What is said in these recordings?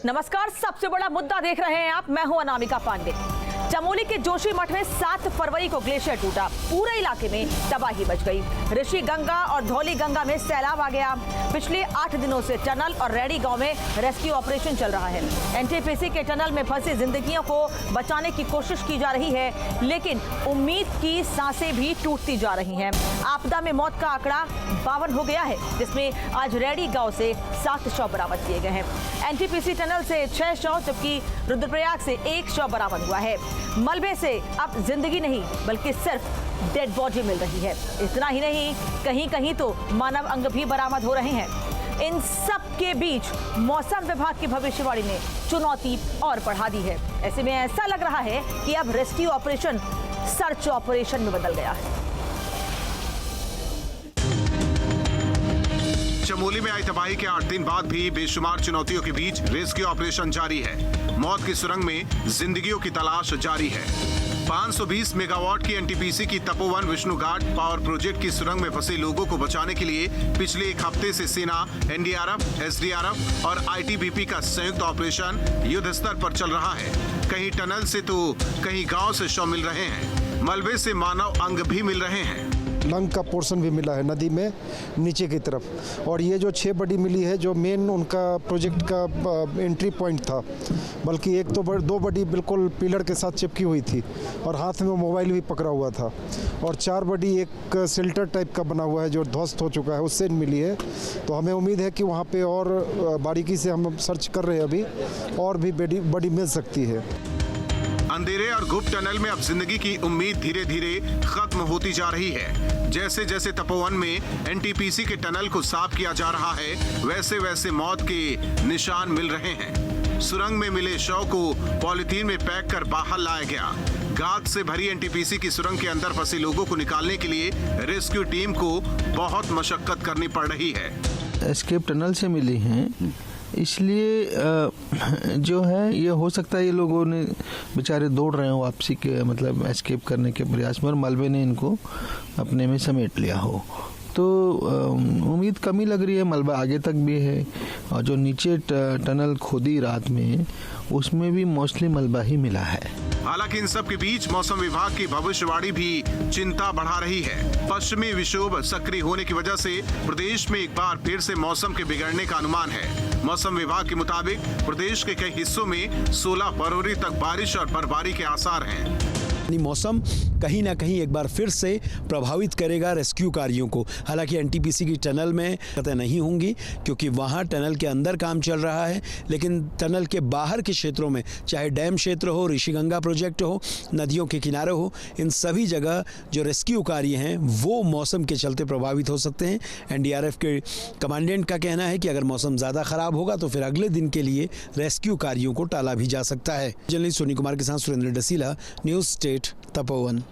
नमस्कार, सबसे बड़ा मुद्दा देख रहे हैं आप। मैं हूं अनामिका पांडे। चमोली के जोशीमठ में 7 फरवरी को ग्लेशियर टूटा, पूरे इलाके में तबाही मच गई। ऋषि गंगा और धौली गंगा में सैलाब आ गया। पिछले 8 दिनों से टनल और रेडी गांव में रेस्क्यू ऑपरेशन चल रहा है। एनटीपीसी के टनल में फंसी जिंदगियों को बचाने की कोशिश की जा रही है, लेकिन उम्मीद की सांसें भी टूटती जा रही हैं। आपदा में मौत का आंकड़ा 52 हो गया है, जिसमें आज रेडी गांव से 7 शव बरामद किए गए हैं। एनटीपीसी टनल से 6 शव, जबकि रुद्रप्रयाग से 1 शव बरामद हुआ है। मलबे से अब जिंदगी नहीं बल्कि सिर्फ डेड बॉडी मिल रही है। इतना ही नहीं, कहीं कहीं तो मानव अंग भी बरामद हो रहे हैं। इन सब के बीच मौसम विभाग की भविष्यवाणी ने चुनौती और बढ़ा दी है। ऐसे में ऐसा लग रहा है कि अब रेस्क्यू ऑपरेशन सर्च ऑपरेशन में बदल गया है। चमोली में आई तबाही के 8 दिन बाद भी बेशुमार चुनौतियों के बीच रेस्क्यू ऑपरेशन जारी है। मौत की सुरंग में जिंदगियों की तलाश जारी है। 520 मेगावाट की एनटीपीसी की तपोवन विष्णु घाट पावर प्रोजेक्ट की सुरंग में फंसे लोगों को बचाने के लिए पिछले 1 हफ्ते से सेना, एनडीआरएफ, एसडीआरएफ और आईटीबीपी का संयुक्त ऑपरेशन युद्ध स्तर पर चल रहा है। कहीं टनल से तो कहीं गांव से शव मिल रहे हैं। मलबे से मानव अंग भी मिल रहे हैं। लंग का पोर्शन भी मिला है नदी में नीचे की तरफ। और ये जो 6 बडी मिली है, जो मेन उनका प्रोजेक्ट का एंट्री पॉइंट था, बल्कि 2 बडी बिल्कुल पिलर के साथ चिपकी हुई थी और हाथ में मोबाइल भी पकड़ा हुआ था। और 4 बडी एक शेल्टर टाइप का बना हुआ है जो ध्वस्त हो चुका है, उससे मिली है। तो हमें उम्मीद है कि वहाँ पे और बारीकी से हम सर्च कर रहे हैं अभी, और भी बडी मिल सकती है। अंधेरे और गुप्त टनल में अब जिंदगी की उम्मीद धीरे धीरे खत्म होती जा रही है। जैसे जैसे तपोवन में एनटीपीसी के टनल को साफ किया जा रहा है, वैसे वैसे मौत के निशान मिल रहे हैं। सुरंग में मिले शव को पॉलिथीन में पैक कर बाहर लाया गया। गाद से भरी एनटीपीसी की सुरंग के अंदर फंसे लोगों को निकालने के लिए रेस्क्यू टीम को बहुत मशक्कत करनी पड़ रही है। एस्केप टनल से मिली हैं, इसलिए जो है ये हो सकता है ये लोगों ने बेचारे दौड़ रहे हो वापसी के, मतलब एस्केप करने के प्रयास में, और मलबे ने इनको अपने में समेट लिया हो। तो उम्मीद कमी लग रही है। मलबा आगे तक भी है, और जो नीचे टनल खोदी रात में, उसमें भी मोस्टली मलबा ही मिला है। हालांकि इन सब के बीच मौसम विभाग की भविष्यवाणी भी चिंता बढ़ा रही है। पश्चिमी विक्षोभ सक्रिय होने की वजह से प्रदेश में एक बार फिर से मौसम के बिगड़ने का अनुमान है। मौसम विभाग के मुताबिक प्रदेश के कई हिस्सों में 16 फरवरी तक बारिश और बर्फबारी के आसार हैं। मौसम कहीं ना कहीं एक बार फिर से प्रभावित करेगा रेस्क्यू कार्यों को। हालांकि एनटीपीसी की टनल में कतई नहीं होंगी, क्योंकि वहां टनल के अंदर काम चल रहा है, लेकिन टनल के बाहर के क्षेत्रों में, चाहे डैम क्षेत्र हो, ऋषि गंगा प्रोजेक्ट हो, नदियों के किनारे हो, इन सभी जगह जो रेस्क्यू कार्य हैं वो मौसम के चलते प्रभावित हो सकते हैं। एनडीआरएफ के कमांडेंट का कहना है कि अगर मौसम ज़्यादा खराब होगा तो फिर अगले दिन के लिए रेस्क्यू कार्यों को टाला भी जा सकता है। जर्नलिस्ट सोनी कुमार के साथ सुरेंद्र डसीला, न्यूज़ स्टेट तपोवन।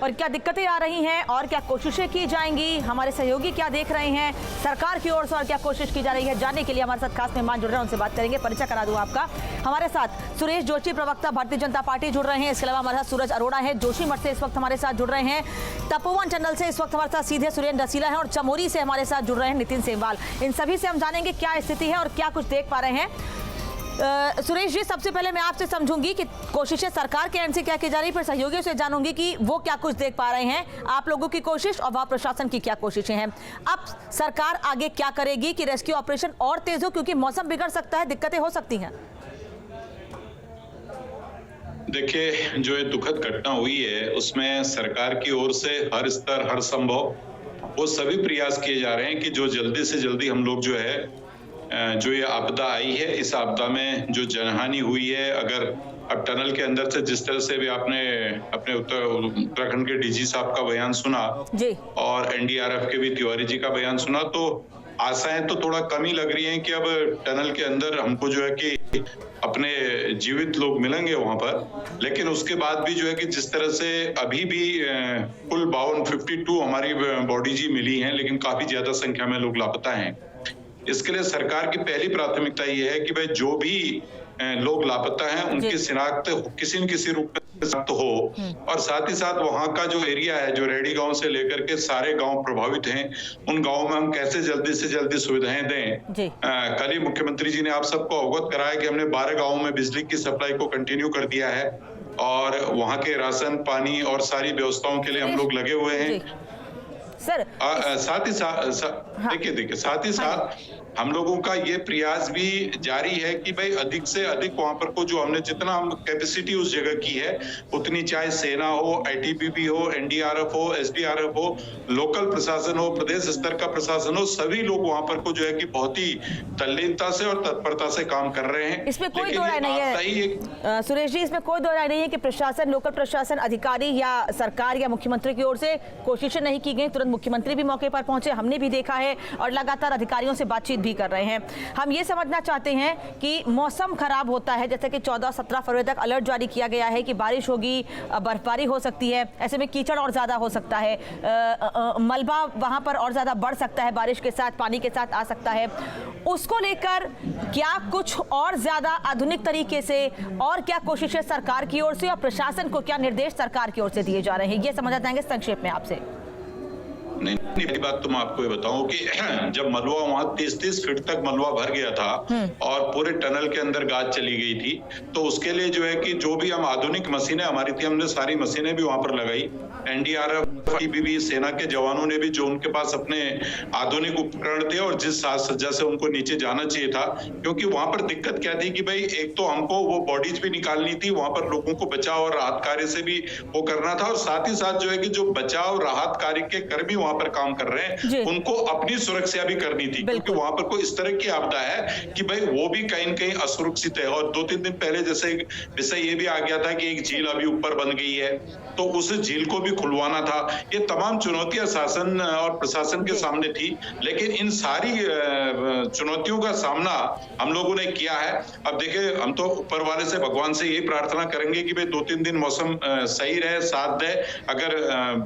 और क्या दिक्कतें आ रही हैं और क्या कोशिशें की जाएंगी, हमारे सहयोगी क्या देख रहे हैं, सरकार की ओर से और क्या कोशिश की जा रही है, जानने के लिए हमारे साथ खास मेहमान जुड़ रहे हैं, उनसे बात करेंगे। परिचय करा दूं आपका। हमारे साथ सुरेश जोशी, प्रवक्ता भारतीय जनता पार्टी, जुड़ रहे हैं। इसके अलावा हमारे साथ सूरज अरोड़ा है, जोशीमठ से इस वक्त हमारे साथ जुड़ रहे हैं। तपोवन टनल से इस वक्त हमारे साथ सीधे सुरेंद्र डसीला है, और चमोली से हमारे साथ जुड़ रहे हैं नितिन सेमवाल। इन सभी से हम जानेंगे क्या स्थिति है और क्या कुछ देख पा रहे हैं। सुरेश जी, सबसे पहले मैं आपसे समझूंगी कि कोशिशें सरकार के एंड से क्या की जा रही है, फिर सहयोगियों से जानूंगी कि वो क्या कुछ देख पा रहे हैं, आप लोगों की कोशिश और वहां प्रशासन की क्या कोशिशें हैं। अब सरकार आगे क्या करेगी कि रेस्क्यू ऑपरेशन और तेज हो, क्योंकि मौसम बिगड़ सकता है, दिक्कतें हो सकती हैं। देखिए, जो ये दुखद घटना हुई है उसमें सरकार की ओर से हर स्तर, हर संभव वो सभी प्रयास किए जा रहे हैं कि जो जल्दी से जल्दी हम लोग जो है, जो ये आपदा आई है, इस आपदा में जो जनहानि हुई है, अगर अब टनल के अंदर से जिस तरह से भी आपने अपने उत्तराखंड के डीजी साहब का बयान सुना जी, और एनडीआरएफ के भी तिवारी जी का बयान सुना, तो आशाएं तो थोड़ा कम ही लग रही हैं कि अब टनल के अंदर हमको जो है कि अपने जीवित लोग मिलेंगे वहां पर। लेकिन उसके बाद भी जो है कि जिस तरह से अभी भी कुल 52 हमारी बॉडीज ही मिली हैं, लेकिन काफी ज्यादा संख्या में लोग लापता हैं। इसके लिए सरकार की पहली प्राथमिकता ये है कि भाई जो भी लोग लापता हैं उनकी शिनाख्त किसी न किसी रूप में सख्त हो और साथ ही साथ वहां का जो एरिया है, जो रेडी गांव से लेकर के सारे गांव प्रभावित हैं, उन गांवों में हम कैसे जल्दी से जल्दी सुविधाएं दें। कल ही मुख्यमंत्री जी ने आप सबको अवगत कराया कि हमने 12 गांवों में बिजली की सप्लाई को कंटिन्यू कर दिया है और वहां के राशन पानी और सारी व्यवस्थाओं के लिए हम लोग लगे हुए हैं सर। साथ ही देखिए साथ ही साथ हम लोगों का ये प्रयास भी जारी है कि भाई अधिक से अधिक वहां पर को जो हमने जितना हम कैपेसिटी उस जगह की है उतनी, चाहे सेना हो, आईटीबीपी हो, एनडीआरएफ हो, एसडीआरएफ हो, लोकल प्रशासन हो, प्रदेश स्तर का प्रशासन हो, सभी लोग वहां पर को जो है कि बहुत ही तल्लीनता से और तत्परता से काम कर रहे हैं। इसमें कोई दो राय नहीं है सुरेश जी, इसमें कोई दो राय नहीं है कि प्रशासन, लोकल प्रशासन, अधिकारी या सरकार या मुख्यमंत्री की ओर से कोशिशें नहीं की गई। तुरंत मुख्यमंत्री भी मौके पर पहुंचे, हमने भी देखा है, और लगातार अधिकारियों से बातचीत भी कर रहे हैं। हम ये समझना चाहते हैं कि मौसम खराब होता है, जैसे कि 14-17 फरवरी तक अलर्ट जारी किया गया है कि बारिश होगी, बर्फबारी हो सकती है, ऐसे में कीचड़ और ज्यादा हो सकता है, मलबा वहां पर और ज्यादा बढ़ सकता है, बारिश के साथ, पानी के साथ आ सकता है। उसको लेकर क्या कुछ और ज्यादा आधुनिक तरीके से और क्या कोशिशें सरकार की ओर से और प्रशासन को क्या निर्देश सरकार की ओर से दिए जा रहे हैं, ये समझना चाहेंगे संक्षेप में आपसे। नहीं, पहली बात तो मैं आपको ये बताऊं कि जब मलबा वहां 30-30 फीट तक मलबा भर गया था और पूरे टनल के अंदर गाज चली गई थी, तो उसके लिए जो है कि जो भी हम आधुनिक मशीनें हमारी थी, हमने सारी मशीनें भी वहां पर लगाई। एनडीआरएफ, आईटीबीपी, सेना के जवानों ने भी जो उनके पास अपने आधुनिक उपकरण थे और जिस साज सज्जा से उनको नीचे जाना चाहिए था, क्योंकि वहां पर दिक्कत क्या थी कि भाई एक तो हमको वो बॉडीज भी निकालनी थी, वहां पर लोगों को बचाव और राहत कार्य से भी वो करना था, और साथ ही साथ जो है कि जो बचाव राहत कार्य के कर्मी वहां पर काम कर रहे हैं उनको अपनी सुरक्षा भी करनी थी, क्योंकि वहां पर कोई इस तरह की आपदा है कि भाई वो भी कहीं न कहीं असुरक्षित है। और 2-3 दिन पहले जैसे विषय ये भी आ गया था कि एक झील अभी ऊपर बन गई है, तो उस झील को भी खुलवाना था। ये तमाम चुनौतियां शासन और प्रशासन के सामने थी, लेकिन इन सारी चुनौतियों का सामना हम लोगों ने किया है। अब देखिए, हम तो ऊपर वाले से, भगवान से यही प्रार्थना करेंगे कि भाई 2-3 दिन मौसम सही रहे, साथ दे। अगर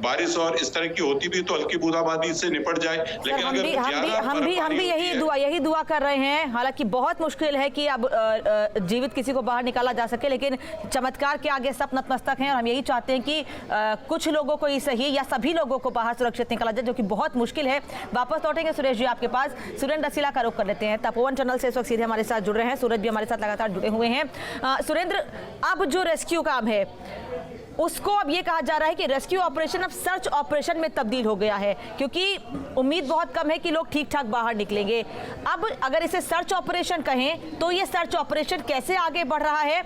बारिश और इस तरह की होती भी तो हल्की बूंदाबांदी से निपट जाए, लेकिन हम भी यही दुआ कर रहे हैं। हालांकि बहुत मुश्किल है कि अब जीवित किसी को बाहर निकाला जा सके, लेकिन चमत्कार के आगे सब नतमस्तक हैं और हम यही चाहते हैं कि कुछ लोगों को ही सही या सभी लोगों को बाहर सुरक्षित निकाला जाए, जो कि बहुत मुश्किल है। वापस लौटेंगे सुरेश जी आपके पास। सुरेंद्र रसीला का रुख कर लेते हैं, तपोवन चैनल से इस वक्त सीधे हमारे साथ जुड़ रहे हैं। सूरज भी हमारे साथ लगातार जुड़े हुए हैं। सुरेंद्र, अब जो रेस्क्यू काम है उसको अब ये कहा जा रहा है कि रेस्क्यू ऑपरेशन अब सर्च ऑपरेशन में तब्दील हो गया है, क्योंकि उम्मीद बहुत कम है कि लोग ठीक ठाक बाहर निकलेंगे। अब अगर इसे सर्च ऑपरेशन कहें तो ये सर्च ऑपरेशन कैसे आगे बढ़ रहा है,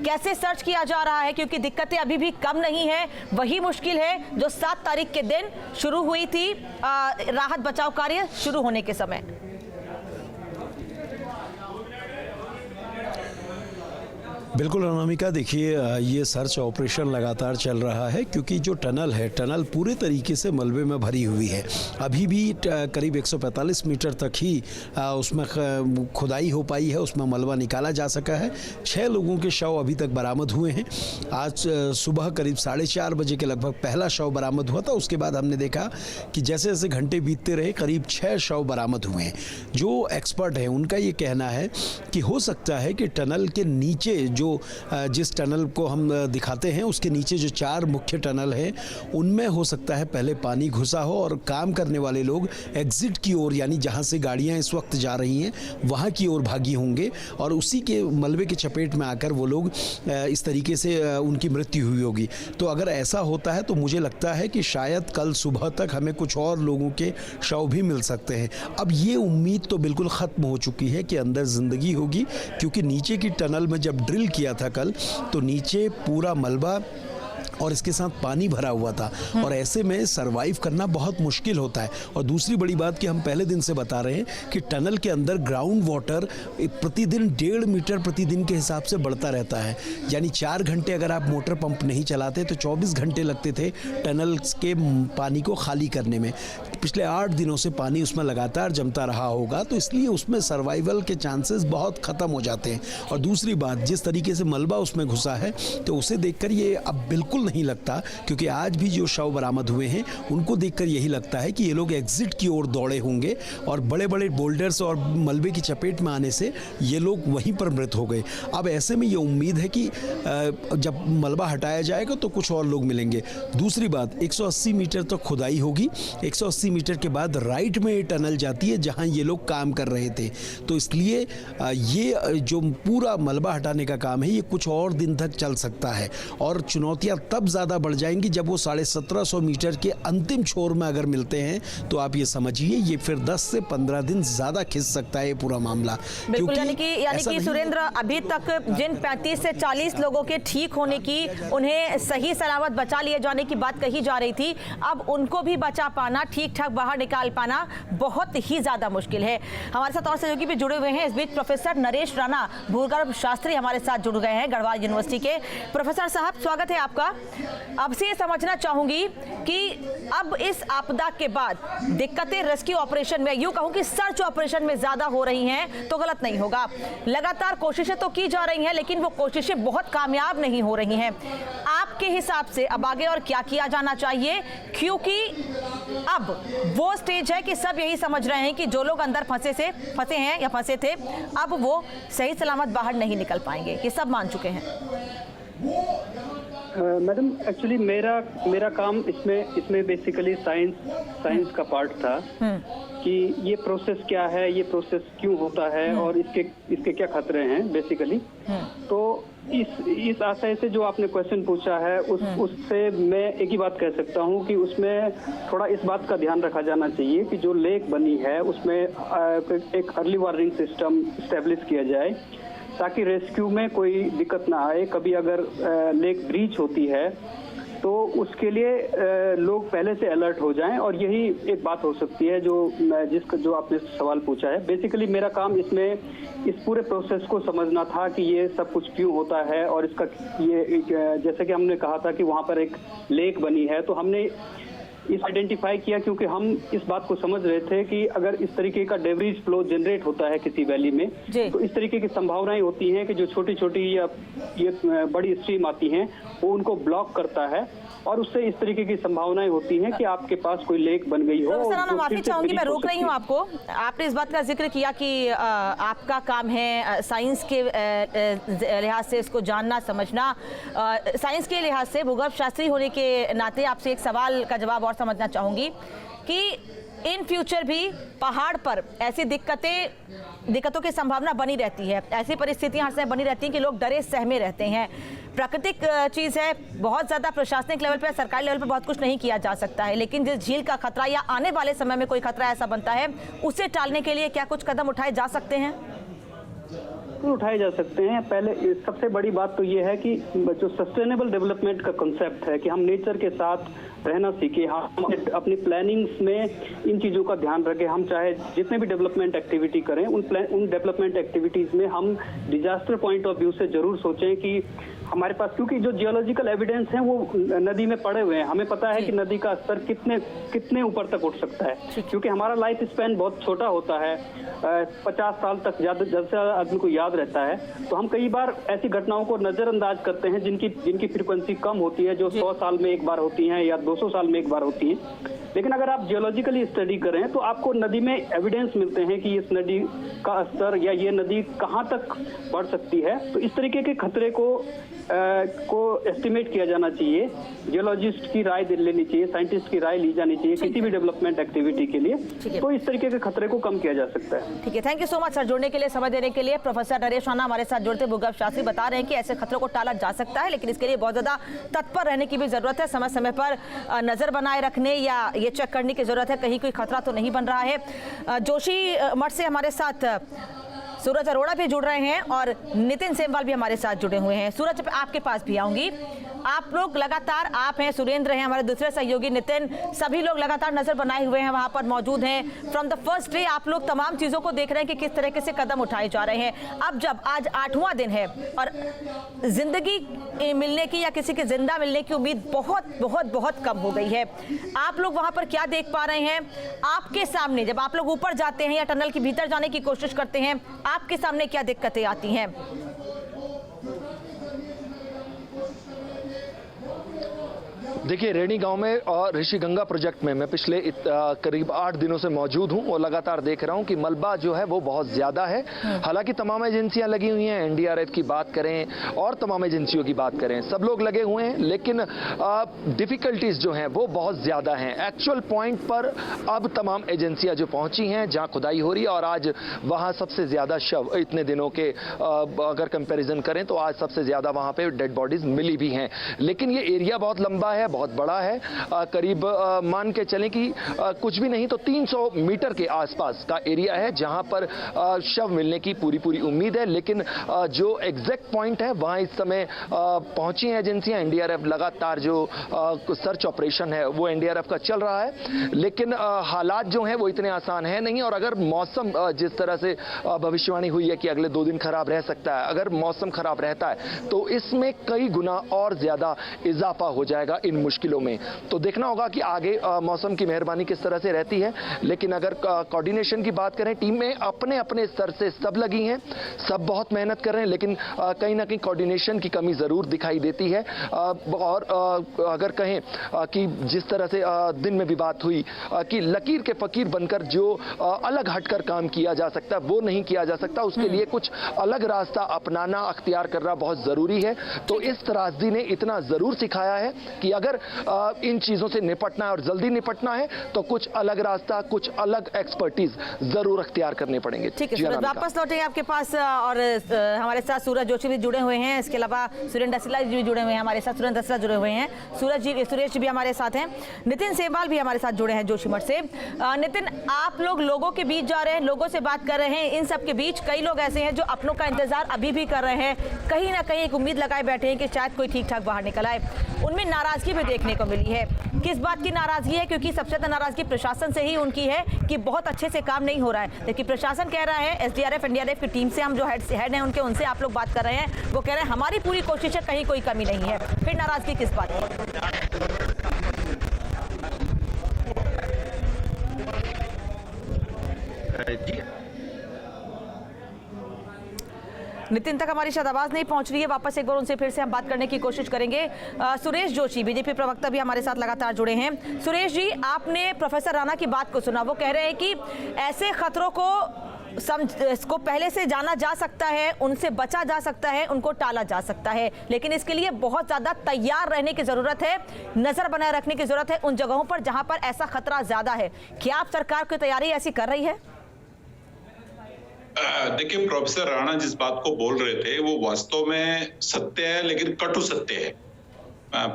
कैसे सर्च किया जा रहा है, क्योंकि दिक्कतें अभी भी कम नहीं है। वही मुश्किल है जो 7 तारीख के दिन शुरू हुई थी राहत बचाव कार्य शुरू होने के समय। बिल्कुल अनामिका, देखिए ये सर्च ऑपरेशन लगातार चल रहा है, क्योंकि जो टनल है, टनल पूरे तरीके से मलबे में भरी हुई है। अभी भी करीब 145 मीटर तक ही उसमें खुदाई हो पाई है, उसमें मलबा निकाला जा सका है। 6 लोगों के शव अभी तक बरामद हुए हैं। आज सुबह करीब 4:30 बजे के लगभग पहला शव बरामद हुआ था। उसके बाद हमने देखा कि जैसे जैसे घंटे बीतते रहे करीब 6 शव बरामद हुए हैं। जो एक्सपर्ट हैं उनका ये कहना है कि हो सकता है कि टनल के नीचे जिस टनल को हम दिखाते हैं उसके नीचे जो 4 मुख्य टनल हैं उनमें हो सकता है पहले पानी घुसा हो और काम करने वाले लोग एग्जिट की ओर, यानी जहां से गाड़ियां इस वक्त जा रही हैं वहां की ओर भागी होंगे और उसी के मलबे के चपेट में आकर वो लोग इस तरीके से उनकी मृत्यु हुई होगी। तो अगर ऐसा होता है तो मुझे लगता है कि शायद कल सुबह तक हमें कुछ और लोगों के शव भी मिल सकते हैं। अब ये उम्मीद तो बिल्कुल ख़त्म हो चुकी है कि अंदर ज़िंदगी होगी, क्योंकि नीचे की टनल में जब ड्रिल किया था कल तो नीचे पूरा मलबा और इसके साथ पानी भरा हुआ था और ऐसे में सरवाइव करना बहुत मुश्किल होता है। और दूसरी बड़ी बात कि हम पहले दिन से बता रहे हैं कि टनल के अंदर ग्राउंड वाटर प्रतिदिन 1.5 मीटर प्रतिदिन के हिसाब से बढ़ता रहता है। यानी 4 घंटे अगर आप मोटर पंप नहीं चलाते तो 24 घंटे लगते थे टनल के पानी को खाली करने में। पिछले 8 दिनों से पानी उसमें लगातार जमता रहा होगा, तो इसलिए उसमें सर्वाइवल के चांसेस बहुत ख़त्म हो जाते हैं। और दूसरी बात, जिस तरीके से मलबा उसमें घुसा है तो उसे देखकर ये अब बिल्कुल नहीं लगता, क्योंकि आज भी जो शव बरामद हुए हैं उनको देखकर यही लगता है कि ये लोग एग्जिट की ओर दौड़े होंगे और बड़े बड़े बोल्डर्स और मलबे की चपेट में आने से ये लोग वहीं पर मृत हो गए। अब ऐसे में ये उम्मीद है कि जब मलबा हटाया जाएगा तो कुछ और लोग मिलेंगे। दूसरी बात, 180 मीटर तक खुदाई होगी, 180 मीटर के बाद राइट में ये टनल जाती है जहां ये लोग काम कर रहे थे। तो इसलिए ये जो पूरा मलबा हटाने का काम है ये कुछ और दिन तक चल सकता है और चुनौतियां तब ज़्यादा बढ़ जाएंगी जब वो 1750 मीटर के अंतिम छोर में अगर मिलते हैं तो आप ये समझिए ये फिर 10 से 15 दिन ज़्यादा खिंच सकता है ये पूरा मामला। बिल्कुल, यानी कि सुरेंद्र, अभी तक जिन 35 से 40 लोगों के ठीक होने की, उन्हें सही सलामत बचा लिए जाने की बात कही जा रही थी, अब उनको भी बचा पाना, ठीक ठाक बाहर निकाल पाना बहुत ही ज्यादा मुश्किल है। हमारे साथ और सहयोगी भी जुड़े हुए हैं। इस बीच प्रोफेसर नरेश राणा, भूगर्भ शास्त्री हमारे साथ जुड़ गए हैं गढ़वाल यूनिवर्सिटी के। प्रोफेसर साहब, स्वागत है आपका। अब से ये समझना चाहूंगी कि अब इस आपदा के बाद दिक्कतें रेस्क्यू ऑपरेशन में, यूं कहूं कि सर्च ऑपरेशन में ज्यादा हो रही हैं तो गलत नहीं होगा। लगातार कोशिशें तो की जा रही हैं लेकिन वो कोशिशें बहुत कामयाब नहीं हो रही हैं। आपके हिसाब से अब आगे और क्या किया जाना चाहिए, क्योंकि अब वो स्टेज है कि सब यही समझ रहे हैं कि जो लोग अंदर फंसे हैं या फंसे थे, अब वो सही सलामत बाहर नहीं निकल पाएंगे, ये सब मान चुके हैं। मैडम, एक्चुअली मेरा काम इसमें बेसिकली साइंस का पार्ट था कि ये प्रोसेस क्या है, ये प्रोसेस क्यों होता है और इसके क्या खतरे हैं बेसिकली। तो इस आशय से जो आपने क्वेश्चन पूछा है उससे मैं एक ही बात कह सकता हूँ कि उसमें थोड़ा इस बात का ध्यान रखा जाना चाहिए कि जो लेक बनी है उसमें एक अर्ली वार्निंग सिस्टम स्टेब्लिश किया जाए ताकि रेस्क्यू में कोई दिक्कत ना आए। कभी अगर लेक ब्रीच होती है तो उसके लिए लोग पहले से अलर्ट हो जाएं, और यही एक बात हो सकती है जो आपने सवाल पूछा है। बेसिकली मेरा काम इसमें इस पूरे प्रोसेस को समझना था कि ये सब कुछ क्यों होता है और इसका ये जैसे कि हमने कहा था कि वहाँ पर एक लेक बनी है, तो हमने इस आइडेंटिफाई किया क्योंकि हम इस बात को समझ रहे थे कि अगर इस तरीके का डेब्रिज फ्लो जनरेट होता है किसी वैली में तो इस तरीके की संभावनाएं होती हैं कि जो छोटी छोटी या ये बड़ी स्ट्रीम आती हैं वो उनको ब्लॉक करता है और उससे इस तरीके की संभावनाएं होती हैं कि आपके पास कोई लेक बन गई हो। प्रोफेसर, माफी चाहूंगी, मैं रोक रही हूं आपको। आपने इस बात का जिक्र किया कि आपका काम है साइंस के लिहाज से इसको जानना समझना। साइंस के लिहाज से भूगर्भ शास्त्री होने के नाते आपसे एक सवाल का जवाब और समझना चाहूंगी कि इन फ्यूचर भी पहाड़ पर ऐसी दिक्कतों की संभावना बनी रहती है, ऐसी परिस्थितियां हर समय बनी रहती हैं कि लोग डरे सहमे रहते हैं। प्राकृतिक चीज़ है, बहुत ज़्यादा प्रशासनिक लेवल पर, सरकारी लेवल पर बहुत कुछ नहीं किया जा सकता है, लेकिन जिस झील का खतरा या आने वाले समय में कोई खतरा ऐसा बनता है उसे टालने के लिए क्या कुछ कदम उठाए जा सकते हैं? उठाए जा सकते हैं। पहले सबसे बड़ी बात तो ये है कि जो सस्टेनेबल डेवलपमेंट का कॉन्सेप्ट है कि हम नेचर के साथ रहना सीखे, हम अपनी प्लानिंग्स में इन चीज़ों का ध्यान रखें। हम चाहे जितने भी डेवलपमेंट एक्टिविटी करें उन डेवलपमेंट एक्टिविटीज़ में हम डिजास्टर पॉइंट ऑफ व्यू से जरूर सोचें कि हमारे पास, क्योंकि जो जियोलॉजिकल एविडेंस हैं वो नदी में पड़े हुए हैं, हमें पता है कि नदी का स्तर कितने ऊपर तक उठ सकता है, क्योंकि हमारा लाइफ स्पैन बहुत छोटा होता है, 50 साल तक ज़्यादा से आदमी को याद रहता है। तो हम कई बार ऐसी घटनाओं को नज़रअंदाज करते हैं जिनकी फ्रीक्वेंसी कम होती है, जो 100 साल में एक बार होती हैं या 200 साल में एक बार होती है। लेकिन अगर आप जियोलॉजिकली स्टडी करें तो आपको नदी में एविडेंस मिलते हैं कि इस नदी का स्तर या ये नदी कहाँ तक बढ़ सकती है। तो इस तरीके के खतरे को एस्टिमेट किया जाना चाहिए, जियोलॉजिस्ट की राय लेनी चाहिए, साइंटिस्ट की राय ली जानी चाहिए किसी भी डेवलपमेंट एक्टिविटी के लिए, तो इस तरीके के खतरे को कम किया जा सकता है। ठीक है, thank you so much sir, जुड़ने के लिए, समय देने के लिए। प्रोफेसर नरेश राणा हमारे साथ जुड़ते भूगर्भ शास्त्री बता रहे हैं कि ऐसे खतरों को टाला जा सकता है, लेकिन इसके लिए बहुत ज्यादा तत्पर रहने की भी जरूरत है, समय समय पर नजर बनाए रखने या ये चेक करने की जरूरत है कहीं कोई खतरा तो नहीं बन रहा है। जोशी मठ से हमारे साथ सूरज अरोड़ा भी जुड़ रहे हैं और नितिन सेमवाल भी हमारे साथ जुड़े हुए हैं। सूरज, आपके पास भी आऊंगी। आप लोग लगातार, आप हैं, सुरेंद्र हैं, हमारे दूसरे सहयोगी नितिन, सभी लोग लगातार नजर बनाए हुए हैं, वहां पर मौजूद हैं। फ्रॉम द फर्स्ट डे आप लोग तमाम चीजों को देख रहे हैं कि किस तरीके से कदम उठाए जा रहे हैं। अब जब आज 8वां दिन है और जिंदगी मिलने की या किसी के जिंदा मिलने की उम्मीद बहुत बहुत बहुत कम हो गई है, आप लोग वहां पर क्या देख पा रहे हैं? आपके सामने जब आप लोग ऊपर जाते हैं या टनल के भीतर जाने की कोशिश करते हैं, आपके सामने क्या दिक्कतें आती हैं? देखिए, रेणी गांव में और ऋषि गंगा प्रोजेक्ट में मैं पिछले करीब 8 दिनों से मौजूद हूं और लगातार देख रहा हूं कि मलबा जो है वो बहुत ज्यादा है। हालांकि तमाम एजेंसियां लगी हुई हैं, एनडीआरएफ की बात करें और तमाम एजेंसियों की बात करें, सब लोग लगे हुए हैं, लेकिन डिफिकल्टीज जो हैं वो बहुत ज्यादा हैं। एक्चुअल पॉइंट पर अब तमाम एजेंसियां जो पहुंची हैं, जहां खुदाई हो रही है, और आज वहां सबसे ज्यादा शव इतने दिनों के अगर कंपेरिजन करें तो आज सबसे ज्यादा वहां पे डेड बॉडीज मिली भी हैं। लेकिन ये एरिया बहुत लंबा है, बहुत बड़ा है, करीब मान के चलें कि कुछ भी नहीं तो 300 मीटर के आसपास का एरिया है जहां पर शव मिलने की पूरी उम्मीद है। लेकिन जो एग्जैक्ट पॉइंट है वहां इस समय पहुंची हैं एजेंसियां, एनडीआरएफ लगातार जो सर्च ऑपरेशन है वो एनडीआरएफ का चल रहा है। लेकिन हालात जो हैं वो इतने आसान है नहीं, और अगर मौसम जिस तरह से भविष्यवाणी हुई है कि अगले 2 दिन खराब रह सकता है, अगर मौसम खराब रहता है तो इसमें कई गुना और ज्यादा इजाफा हो जाएगा इन मुश्किलों में। तो देखना होगा कि आगे मौसम की मेहरबानी किस तरह से रहती है। लेकिन अगर कोऑर्डिनेशन की बात करें, टीम में अपने अपने स्तर से सब लगी हैं, सब बहुत मेहनत कर रहे हैं, लेकिन कहीं ना कहीं कोऑर्डिनेशन की कमी जरूर दिखाई देती है। और अगर कहें कि जिस तरह से दिन में भी बात हुई कि लकीर के फकीर बनकर जो अलग हटकर काम किया जा सकता है वो नहीं किया जा सकता, उसके लिए कुछ अलग रास्ता अपनाना, अख्तियार करना बहुत जरूरी है। तो इस त्रासदी ने इतना जरूर सिखाया है कि अगर इन चीजों से निपटना है और जल्दी निपटना है तो कुछ अलग रास्ता, कुछ अलग एक्सपर्टीज जरूर अख्तियार करने पड़ेंगे। ठीक है, सूरज वापस लौटेंगे आपके पास, और हमारे साथ सूरज जोशी भी जुड़े हुए हैं, इसके अलावा सुरेंद्र डसीला जी भी जुड़े हुए हैं हमारे साथ, सुरेंद्र डसीला जुड़े हुए हैं, सुरेश जी भी हमारे साथ हैं, नितिन सेमवाल भी हमारे साथ जुड़े हैं जोशीमठ से। नितिन, आप लोगों के बीच जा रहे हैं, लोगों से बात कर रहे हैं, इन सब के बीच कई लोग ऐसे हैं जो अपनों का इंतजार अभी भी कर रहे हैं, कहीं ना कहीं एक उम्मीद लगाए बैठे हैं कि शायद कोई ठीक ठाक बाहर निकल आए, उनमें नाराजगी भी देखने को मिली है। किस बात की नाराजगी है? क्योंकि सबसे ज्यादा नाराजगी प्रशासन से ही उनकी है कि बहुत अच्छे से काम नहीं हो रहा है, लेकिन प्रशासन कह रहा है, एसडीआरएफ एनडीआरएफ की टीम से हम जो हेड हैं उनसे आप लोग बात कर रहे हैं, वो कह रहे हैं हमारी पूरी कोशिश है, कहीं कोई कमी नहीं है। फिर नाराजगी किस बात की? नितिन तक हमारी शायद आवाज नहीं पहुंच रही है, वापस एक बार उनसे फिर से हम बात करने की कोशिश करेंगे। सुरेश जोशी बीजेपी प्रवक्ता भी हमारे साथ लगातार जुड़े हैं। सुरेश जी, आपने प्रोफेसर राणा की बात को सुना, वो कह रहे हैं कि ऐसे खतरों को इसको पहले से जाना जा सकता है, उनसे बचा जा सकता है, उनको टाला जा सकता है, लेकिन इसके लिए बहुत ज्यादा तैयार रहने की जरूरत है, नजर बनाए रखने की जरूरत है उन जगहों पर जहां पर ऐसा खतरा ज्यादा है। क्या आप सरकार की तैयारी ऐसी कर रही है? देखिए, प्रोफेसर राणा जिस बात को बोल रहे थे वो वास्तव में सत्य है, लेकिन कटु सत्य है।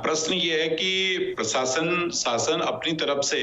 प्रश्न ये है कि शासन अपनी तरफ से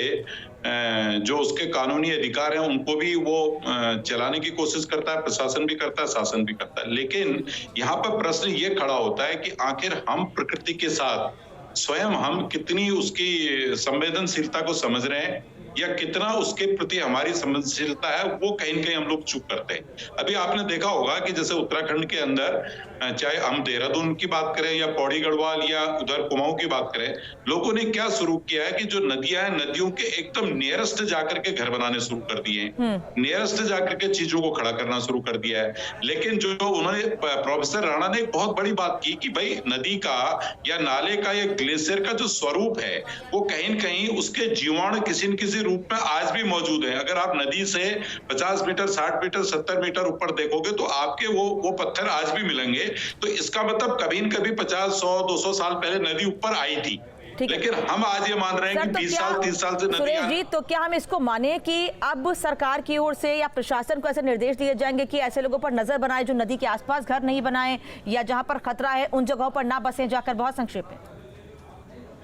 जो उसके कानूनी अधिकार हैं उनको भी वो चलाने की कोशिश करता है, प्रशासन भी करता है, शासन भी करता है। लेकिन यहाँ पर प्रश्न ये खड़ा होता है कि आखिर हम प्रकृति के साथ स्वयं हम कितनी उसकी संवेदनशीलता को समझ रहे हैं, या कितना उसके प्रति हमारी संवेदनशीलता है, वो कहीं न कहीं हम लोग चूक करते हैं। अभी आपने देखा होगा कि जैसे उत्तराखंड के अंदर चाहे हम देहरादून की बात करें या पौड़ी गढ़वाल या उधर कुमाऊं की बात करें, लोगों ने क्या शुरू किया है कि जो नदियां हैं, नदियों के एकदम नियरेस्ट जाकर के घर बनाने शुरू कर दिए हैं, नियरेस्ट जाकर के चीजों को खड़ा करना शुरू कर दिया है। लेकिन जो उन्होंने प्रोफेसर राणा ने एक बहुत बड़ी बात की कि भाई नदी का या नाले का या ग्लेशियर का जो स्वरूप है वो कहीं न कहीं उसके जीवाणु किसी न किसी रूप में आज भी मौजूद है। अगर आप नदी से 50 मीटर, 60 मीटर, 70 मीटर ऊपर देखोगे तो आपके वो पत्थर आज भी मिलेंगे। तो इसका मतलब कभी न कभी 50, 100, 200 साल पहले नदी ऊपर आई थी, लेकिन हम आज ये मान रहे हैं कि 20 साल, 30 साल से नदी। सुरेश जी, तो क्या हम इसको माने कि अब सरकार की ओर से या प्रशासन को ऐसे निर्देश दिए जाएंगे कि ऐसे लोगों पर नजर बनाए जो नदी के आसपास घर नहीं बनाए या जहां पर खतरा है उन जगहों पर ना बसें जाकर? बहुत संक्षेप में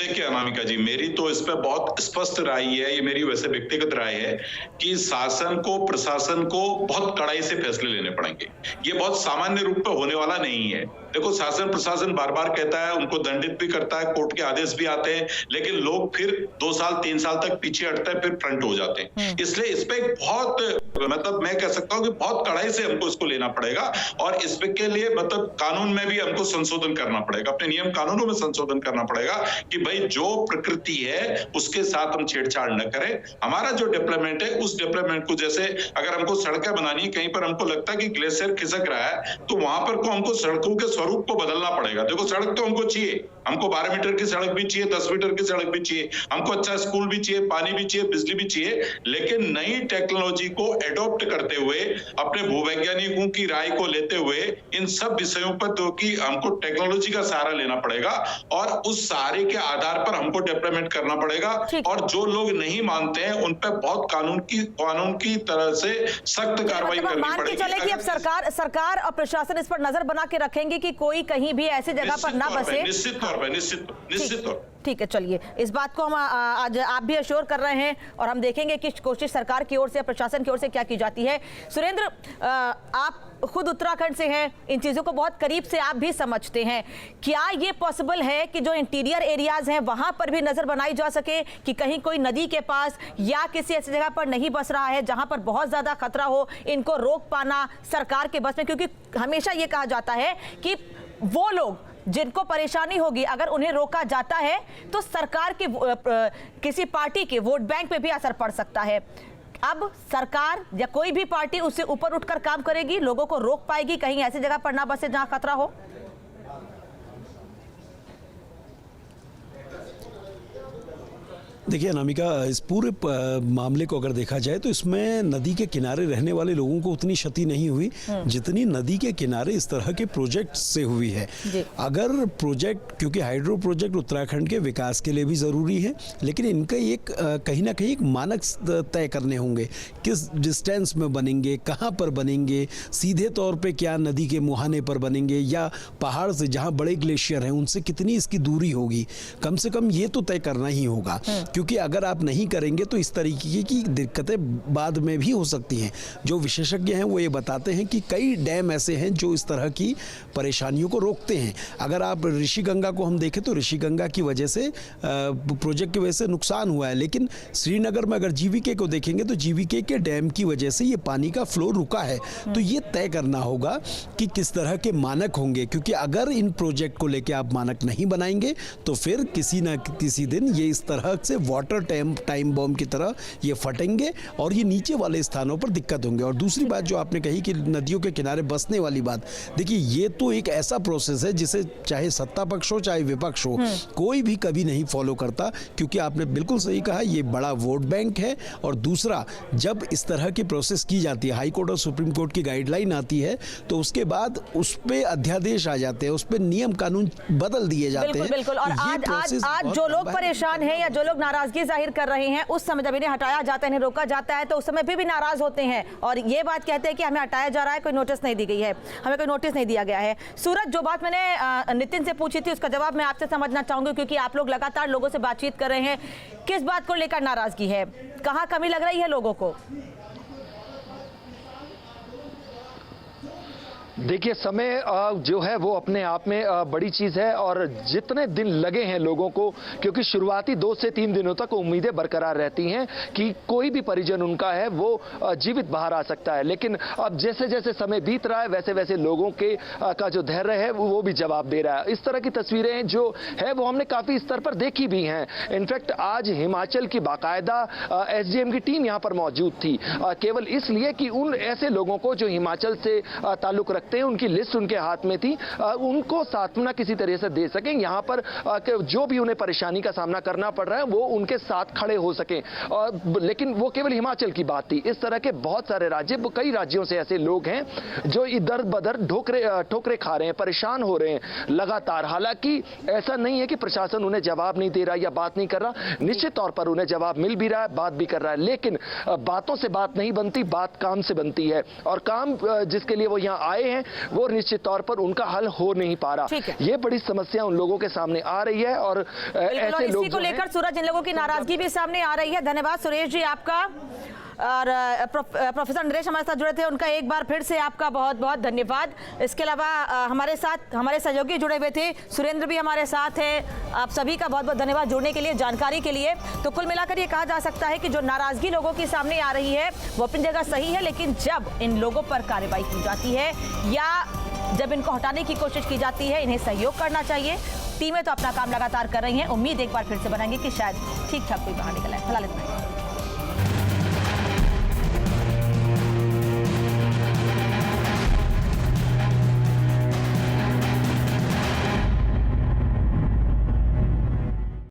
देखिए अनामिका जी, मेरी तो इस पे बहुत स्पष्ट राय है, ये मेरी वैसे व्यक्तिगत राय है कि शासन को, प्रशासन को बहुत कड़ाई से फैसले लेने पड़ेंगे। ये बहुत सामान्य रूप में होने वाला नहीं है। देखो, शासन प्रशासन बार बार कहता है, उनको दंडित भी करता है, कोर्ट के आदेश भी आते हैं, लेकिन लोग फिर 2 साल 3 साल तक पीछे हटते हैं, फिर फ्रंट हो जाते हैं। इसलिए इस पे बहुत मतलब मैं कह सकता हूं कि बहुत कड़ाई से हमको इसको लेना पड़ेगा और इसके लिए मतलब कानून में भी हमको संशोधन करना पड़ेगा, अपने नियम कानूनों में संशोधन करना पड़ेगा कि भाई जो प्रकृति है उसके साथ हम छेड़छाड़ न करें। हमारा जो डेवलपमेंट है उस डेवलपमेंट को, जैसे अगर हमको सड़कें बनानी है, कहीं पर हमको लगता है कि ग्लेशियर खिसक रहा है तो वहां पर को हमको सड़कों के स्वरूप को बदलना पड़ेगा। देखो सड़क तो हमको चाहिए, हमको 12 मीटर की सड़क भी चाहिए, 10 मीटर की सड़क भी चाहिए, हमको अच्छा स्कूल भी चाहिए, पानी भी चाहिए, बिजली भी चाहिए, लेकिन नई टेक्नोलॉजी को एडॉप्ट करते हुए, अपने भूवैज्ञानिकों की राय को लेते हुए इन सब विषयों पर तो कि हमको टेक्नोलॉजी का सहारा लेना पड़ेगा और उस सहारे के आधार पर हमको डेवलपमेंट करना पड़ेगा। और जो लोग नहीं मानते हैं उन पर बहुत कानून की तरह से सख्त कार्रवाई करनी मान के पड़ेगी। चले कि अब सरकार और प्रशासन इस पर नजर बना के रखेंगे कि कोई कहीं भी ऐसी जगह पर ना बसे। निश्चित तौर पर ठीक है, चलिए इस बात को हम आज आप भी अश्योर कर रहे हैं और हम देखेंगे कि कोशिश सरकार की ओर से, प्रशासन की ओर से क्या की जाती है। सुरेंद्र, आप खुद उत्तराखंड से हैं, इन चीजों को बहुत करीब से आप भी समझते हैं। क्या ये पॉसिबल है कि जो इंटीरियर एरियाज हैं वहां पर भी नजर बनाई जा सके कि कहीं कोई नदी के पास या किसी ऐसी जगह पर नहीं बस रहा है जहां पर बहुत ज्यादा खतरा हो, इनको रोक पाना सरकार के बस में? क्योंकि हमेशा ये कहा जाता है कि वो लोग जिनको परेशानी होगी अगर उन्हें रोका जाता है तो सरकार के किसी पार्टी के वोट बैंक पे भी असर पड़ सकता है। अब सरकार या कोई भी पार्टी उससे ऊपर उठकर काम करेगी, लोगों को रोक पाएगी कहीं ऐसी जगह पर ना बसे जहां खतरा हो? देखिए अनामिका, इस पूरे मामले को अगर देखा जाए तो इसमें नदी के किनारे रहने वाले लोगों को उतनी क्षति नहीं हुई जितनी नदी के किनारे इस तरह के प्रोजेक्ट से हुई है। अगर प्रोजेक्ट, क्योंकि हाइड्रो प्रोजेक्ट उत्तराखंड के विकास के लिए भी ज़रूरी है, लेकिन इनका एक कहीं ना कहीं एक मानक तय करने होंगे, किस डिस्टेंस में बनेंगे, कहाँ पर बनेंगे, सीधे तौर पर क्या नदी के मुहाने पर बनेंगे या पहाड़ से जहाँ बड़े ग्लेशियर हैं उनसे कितनी इसकी दूरी होगी, कम से कम ये तो तय करना ही होगा। क्योंकि अगर आप नहीं करेंगे तो इस तरीके की दिक्कतें बाद में भी हो सकती हैं। जो विशेषज्ञ हैं वो ये बताते हैं कि कई डैम ऐसे हैं जो इस तरह की परेशानियों को रोकते हैं। अगर आप ऋषिगंगा को हम देखें तो ऋषिगंगा की वजह से, प्रोजेक्ट की वजह से नुकसान हुआ है, लेकिन श्रीनगर में अगर जीवीके को देखेंगे तो जीवीके के डैम की वजह से ये पानी का फ्लो रुका है। तो ये तय करना होगा कि किस तरह के मानक होंगे, क्योंकि अगर इन प्रोजेक्ट को लेकर आप मानक नहीं बनाएंगे तो फिर किसी न किसी दिन ये इस तरह से वाटर टाइम बॉम्ब की तरह ये फटेंगे और ये नीचे वाले स्थानों पर दिक्कत होंगे। और दूसरी बात जो आपने कही कि नदियों के किनारे बसने वाली बात, देखिए ये तो एक ऐसा प्रोसेस है जिसे चाहे सत्ता पक्ष हो चाहे विपक्ष हो, कोई भी कभी नहीं फॉलो करता, क्योंकि आपने बिल्कुल सही कहा ये बड़ा वोट बैंक है। और दूसरा, जब इस तरह की प्रोसेस की जाती है, हाई कोर्ट और सुप्रीम कोर्ट की गाइडलाइन आती है तो उसके बाद उस पर अध्यादेश आ जाते हैं, उस पर नियम कानून बदल दिए जाते हैं। बिल्कुल। और आज जो लोग परेशान हैं या जो लोग नाराजगी जाहिर कर रहे हैं, उस समय जब इन्हें हटाया जाता है, इन्हें रोका जाता है, तो उस समय भी नाराज होते हैं और ये बात कहते हैं कि हमें हटाया जा रहा है, कोई नोटिस नहीं दी गई है, हमें कोई नोटिस नहीं दिया गया है। सूरज, जो बात मैंने नितिन से पूछी थी उसका जवाब मैं आपसे समझना चाहूंगी, क्योंकि आप लोग लगातार लोगों से बातचीत कर रहे हैं। किस बात को लेकर नाराजगी है, कहाँ कमी लग रही है लोगों को? देखिए, समय जो है वो अपने आप में बड़ी चीज़ है और जितने दिन लगे हैं लोगों को, क्योंकि शुरुआती 2 से 3 दिनों तक उम्मीदें बरकरार रहती हैं कि कोई भी परिजन उनका है वो जीवित बाहर आ सकता है, लेकिन अब जैसे जैसे समय बीत रहा है वैसे वैसे लोगों के का जो धैर्य है वो भी जवाब दे रहा है। इस तरह की तस्वीरें जो है वो हमने काफ़ी स्तर पर देखी भी हैं। इनफैक्ट आज हिमाचल की बाकायदा SDM की टीम यहाँ पर मौजूद थी, केवल इसलिए कि उन ऐसे लोगों को जो हिमाचल से ताल्लुक रखते हैं, उनकी लिस्ट उनके हाथ में थी, उनको सांत्वना किसी तरह से दे सकें, यहाँ पर जो भी उन्हें परेशानी का सामना करना पड़ रहा है वो उनके साथ खड़े हो सकें। लेकिन वो केवल हिमाचल की बात थी, इस तरह के बहुत सारे राज्य, कई राज्यों से ऐसे लोग हैं जो इधर बदर ठोकरे खा रहे हैं, परेशान हो रहे हैं लगातार। हालांकि ऐसा नहीं है कि प्रशासन उन्हें जवाब नहीं दे रहा या बात नहीं कर रहा, निश्चित तौर पर उन्हें जवाब मिल भी रहा है, बात भी कर रहा है, लेकिन बातों से बात नहीं बनती, बात काम से बनती है। और काम जिसके लिए वो यहाँ आए हैं वो निश्चित तौर पर उनका हल हो नहीं पा रहा। ये बड़ी समस्या उन लोगों के सामने आ रही है और ऐसे लोग इसी को लेकर सूरज, इन लोगों की नाराजगी भी सामने आ रही है। धन्यवाद सुरेश जी आपका। और प्रोफेसर नरेश हमारे साथ जुड़े थे, उनका एक बार फिर से आपका बहुत बहुत धन्यवाद। इसके अलावा हमारे साथ हमारे सहयोगी जुड़े हुए थे, सुरेंद्र भी हमारे साथ है। आप सभी का बहुत बहुत धन्यवाद जुड़ने के लिए, जानकारी के लिए। तो कुल मिलाकर ये कहा जा सकता है कि जो नाराजगी लोगों की सामने आ रही है वो अपनी जगह सही है, लेकिन जब इन लोगों पर कार्रवाई की जाती है या जब इनको हटाने की कोशिश की जाती है, इन्हें सहयोग करना चाहिए। टीमें तो अपना काम लगातार कर रही हैं। उम्मीद एक बार फिर से बनाएंगे कि शायद ठीक ठाक कोई बाहर निकल आए। फिलहाल इतना ही।